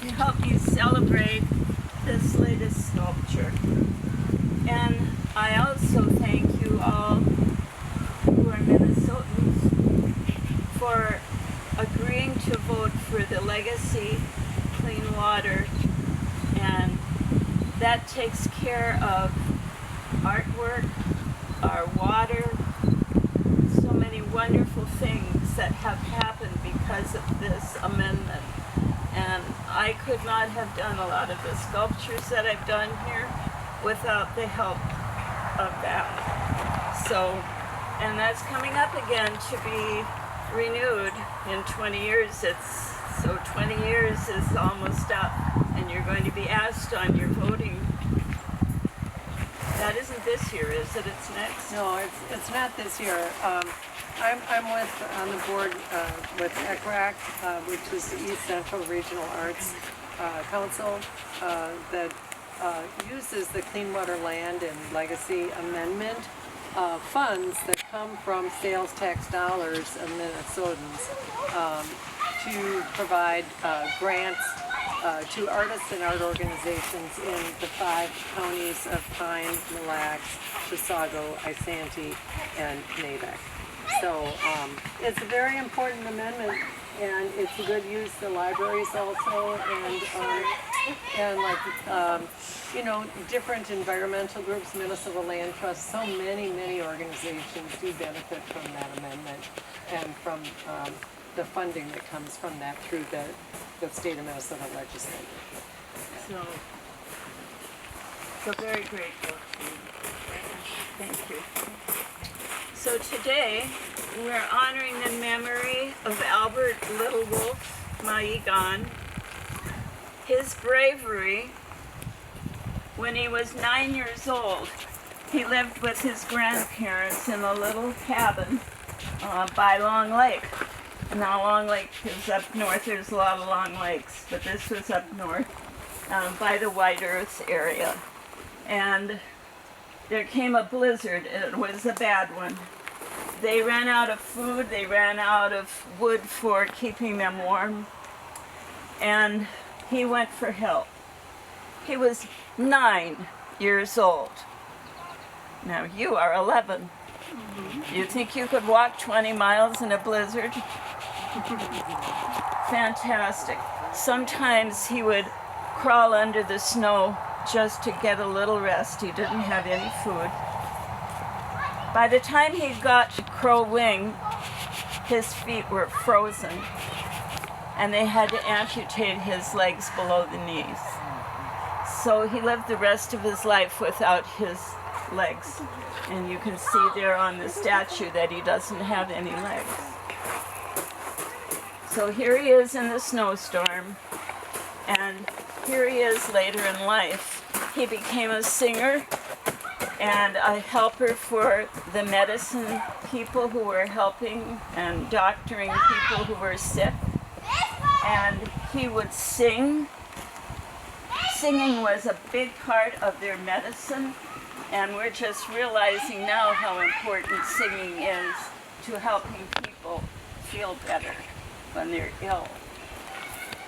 to help me celebrate this latest sculpture. And I also thank you all who are Minnesotans for agreeing to vote for the Legacy Clean Water, and that takes care of artwork, our water, so many wonderful things that have happened because of this amendment. And I could not have done a lot of the sculptures that I've done here without the help of that. So, and that's coming up again to be renewed in 20 years. So 20 years is almost up, and you're going to be asked on your voting. That isn't this year, is it? It's next? No, it's not this year. I'm on the board with ECRAC, which is the East Central Regional Arts Council, that uses the Clean Water Land and Legacy Amendment funds that come from sales tax dollars of Minnesotans to provide grants to artists and art organizations in the 5 counties of Pine, Mille Lacs, Chisago, Isanti, and Natick. So it's a very important amendment, and it's a good use to libraries also, and like different environmental groups, Minnesota Land Trust. So many organizations do benefit from that amendment and from the funding that comes from that through the state of Minnesota legislature. So very grateful to you. Thank you. So today, we're honoring the memory of Albert Little Wolf Maigan. His bravery, when he was 9 years old, he lived with his grandparents in a little cabin by Long Lake. Now Long Lake is up north. There's a lot of Long Lakes, but this was up north by the White Earth area. And there came a blizzard. It was a bad one. They ran out of food. They ran out of wood for keeping them warm. And he went for help. He was 9 years old. Now you are 11. You think you could walk 20 miles in a blizzard? Fantastic. Sometimes he would crawl under the snow just to get a little rest. He didn't have any food. By the time he got to Crow Wing, his feet were frozen, and they had to amputate his legs below the knees. So he lived the rest of his life without his legs. And you can see there on the statue that he doesn't have any legs. So here he is in the snowstorm, and here he is later in life. He became a singer and a helper for the medicine people who were helping and doctoring people who were sick. And he would sing. Singing was a big part of their medicine, and we're just realizing now how important singing is to helping people feel better when they're ill.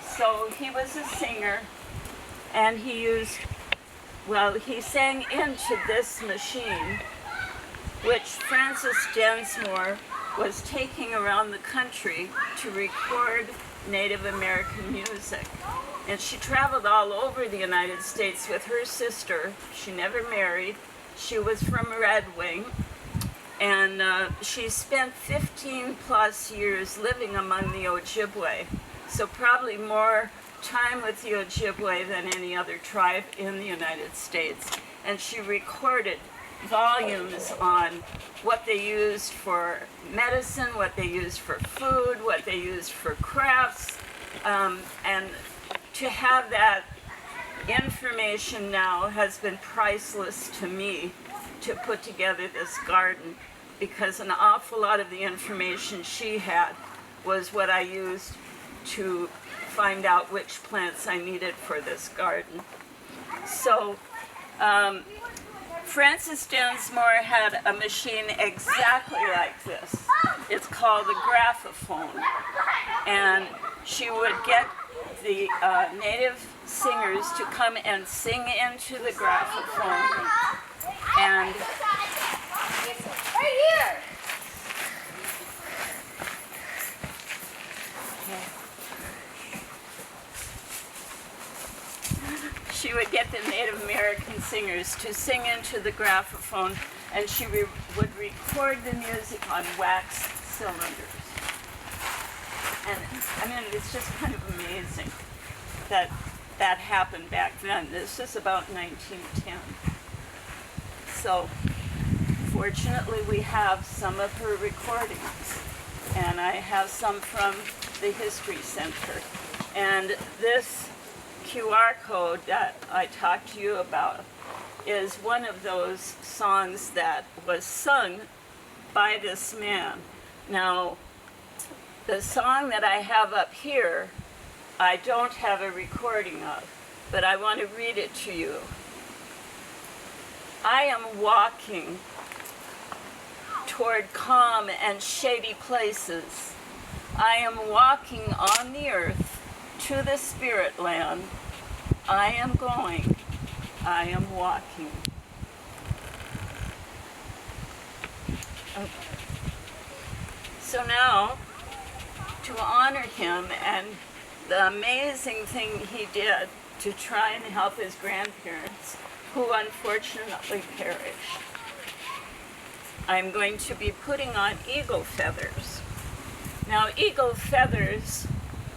So he was a singer, and he sang into this machine, which Frances Densmore was taking around the country to record Native American music. And she traveled all over the United States with her sister. She never married. She was from Red Wing. And she spent 15 plus years living among the Ojibwe. So probably more time with the Ojibwe than any other tribe in the United States. And she recorded volumes on what they used for medicine, what they used for food, what they used for crafts. And to have that information now has been priceless to me to put together this garden, because an awful lot of the information she had was what I used to find out which plants I needed for this garden. So Frances Densmore had a machine exactly like this. It's called a graphophone. And she would get the native singers to come and sing into the graphophone. And right here. she would get the Native American singers to sing into the graphophone, and she would record the music on wax cylinders. And I mean, it's just kind of amazing that that happened back then. This is about 1910. So fortunately we have some of her recordings, and I have some from the History Center. And this QR code that I talked to you about is one of those songs that was sung by this man. Now, the song that I have up here, I don't have a recording of, but I want to read it to you. I am walking toward calm and shady places. I am walking on the earth to the spirit land. I am going, I am walking. Okay. So now, to honor him and the amazing thing he did to try and help his grandparents, who unfortunately perished, I'm going to be putting on eagle feathers. Now, eagle feathers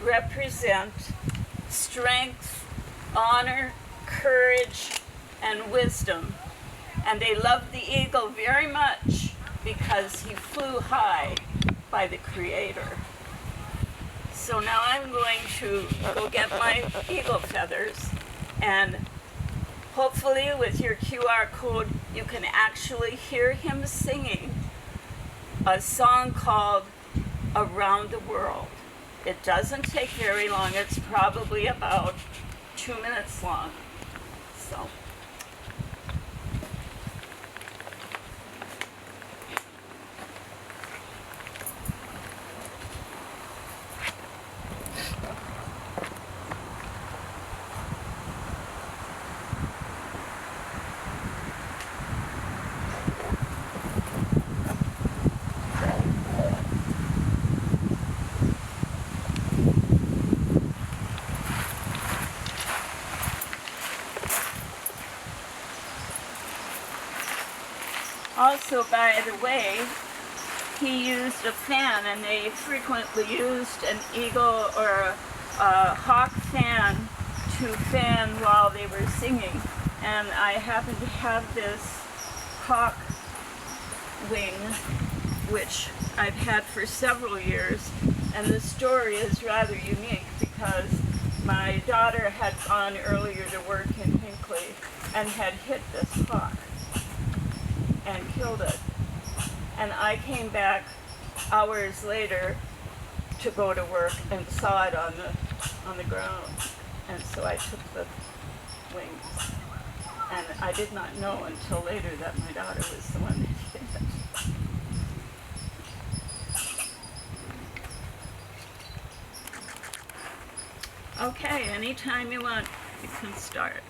represent strength, honor, courage, and wisdom. And they loved the eagle very much because he flew high by the Creator. So now I'm going to go get my eagle feathers, and hopefully with your QR code you can actually hear him singing a song called Around the World. It doesn't take very long. It's probably about 2 minutes long. So. Also, by the way, he used a fan, and they frequently used an eagle or a hawk fan to fan while they were singing. And I happen to have this hawk wing, which I've had for several years, and the story is rather unique because my daughter had gone earlier to work in Hinckley and had hit this hawk and killed it. And I came back hours later to go to work and saw it on the ground. And so I took the wings. And I did not know until later that my daughter was the one that did it. Okay, anytime you want, you can start.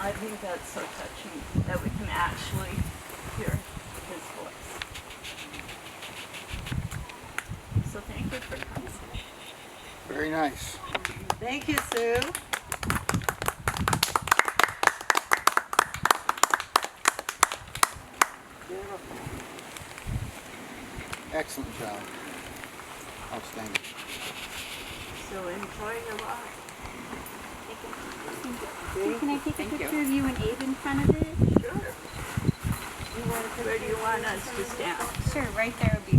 I think that's so touching that we can actually hear his voice. So thank you for coming. Very nice. Thank you, Sue. Beautiful. Excellent job. Outstanding. So enjoy your walk. Can I take a picture of you and Abe in front of it? Sure. Where do you want us to stand? Sure, right there would be